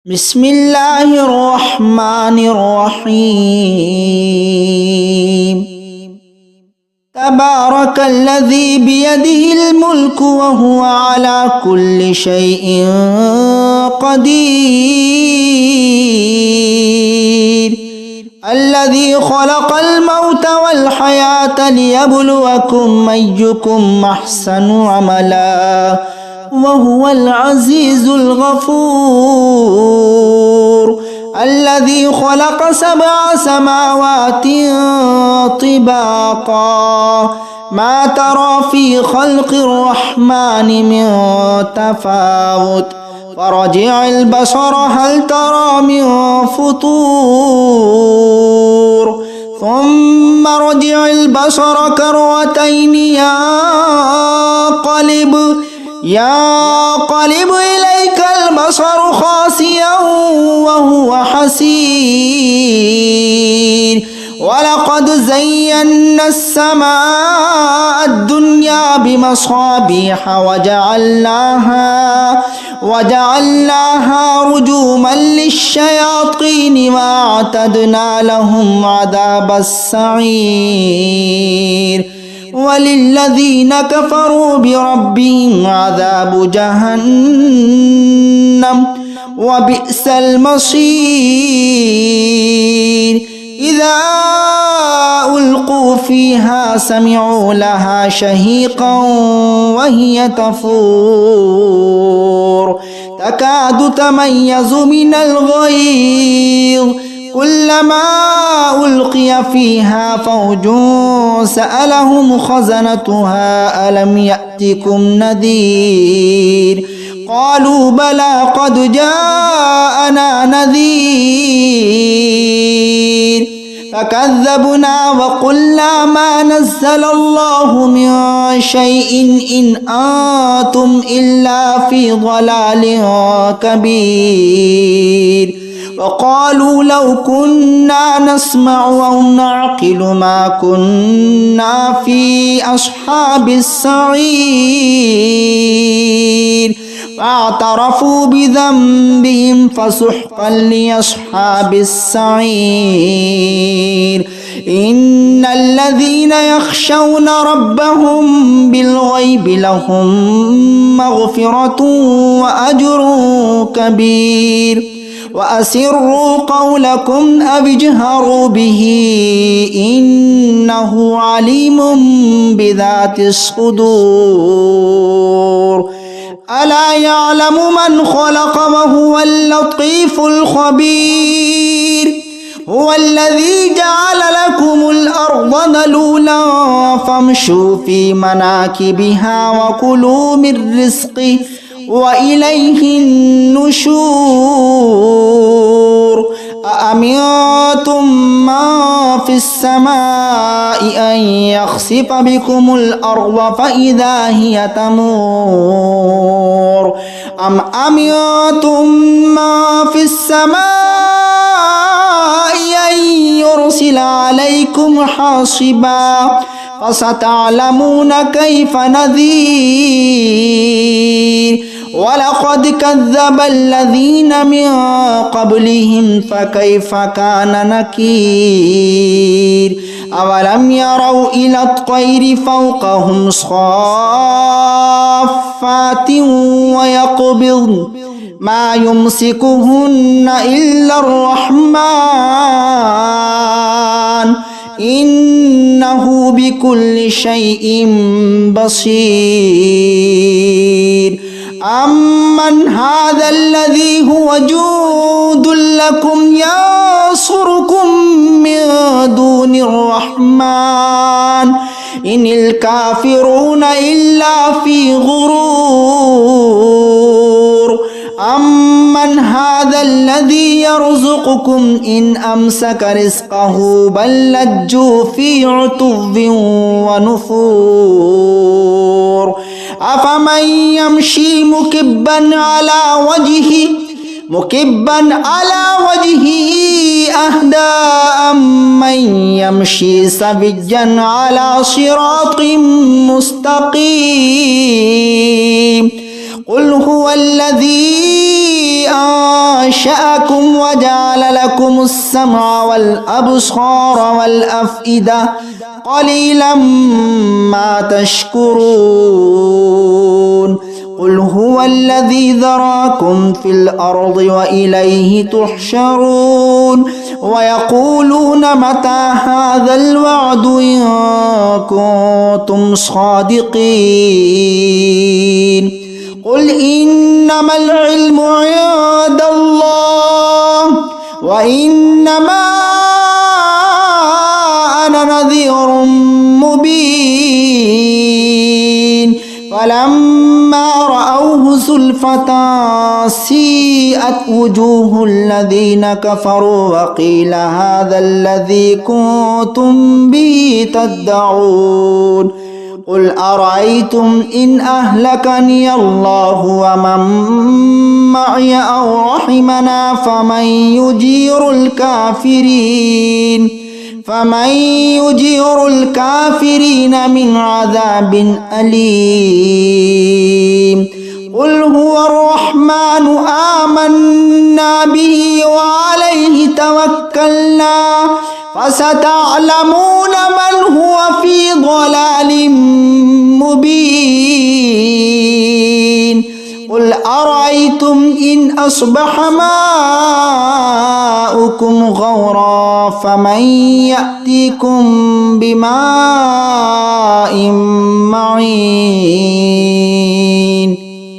بسم الله الرحمن الرحيم تبارك الذي بيده الملك وهو على كل شيء قدير الذي خلق الموت والحياة ليبلوكم أيكم أحسن عملا وهو العزيز الغفور الذي خلق 7 سماوات طباقا ما ترى في خلق الرحمن من تفاوت فرجع البصر هل ترى من فطور ثم رجع البصر كرتين ينقلب إليك البصر خاسئا وهو حسير ولقد زينا السماء الدنيا بمصابيح وجعلناها رجوما للشياطين وأعتدنا لهم عذاب السعير وللذين كفروا بربهم عذاب جهنم وبئس المصير إذا ألقوا فيها سمعوا لها شهيقا وهي تفور تكاد تميز من الغيظ كلما ألقي فيها فوج سألهم خزنتها ألم يأتكم نذير قالوا بلى قد جاءنا نذير فكذبنا وقلنا ما نزل الله من شيء إن أنتم إلا في ضلال كبير وقالوا لو كنا نسمع أو نعقل ما كنا في أصحاب السعير فاعترفوا بذنبهم فسحقا لأصحاب السعير إن الذين يخشون ربهم بالغيب لهم مغفرة وأجر كبير وأسروا قولكم أو اجهروا به إنه عليم بذات الصدور ألا يعلم من خلق وهو اللطيف الخبير هو الذي جعل لكم الأرض ذلولا فامشوا في مناكبها وكلوا من رزقه وإليه النشور أأمنتم من في السماء أن يخسف بكم الأرض فإذا هي تمور أم أمنتم من في السماء أن يرسل عليكم حاصبا فستعلمون كيف نذير ولقد كذب الذين من قبلهم فكيف كان نكير أولم يروا إلى الطير فوقهم صافات ويقبضن ما يمسكهن إلا الرحمن إنه بكل شيء بصير أمن هذا الذي هو جند لكم ينصركم من دون الرحمن إن الكافرون إلا في غرور أمن هذا الذي يرزقكم إن أمسك رزقه بل لجوا في عتو ونفور أفمن يمشي مكبا على وجهه أهدى أمن يمشي سويا على صراط مستقيم قل هو الذي أنشأكم وجعل لكم السمع والأبصار والأفئدة قليلا ما تشكرون قل هو الذي ذراكم في الأرض وإليه تحشرون ويقولون متى هذا الوعد إن كنتم صادقين قل إنما العلم عند الله وإنما أنا نذير مبين فلما رأوه زلفة سيئت وجوه الذين كفروا وقيل هذا الذي كنتم به تدعون قل أرأيتم إن أهلكني الله ومن معي أو رحمنا فمن يجير الكافرين من عذاب أليم قل هو الرحمن آمنا به وعليه توكلنا فستعلمون من هو في ضلال مبين قل أرأيتم إن أصبح ماؤكم غورا فمن يأتيكم بماء معين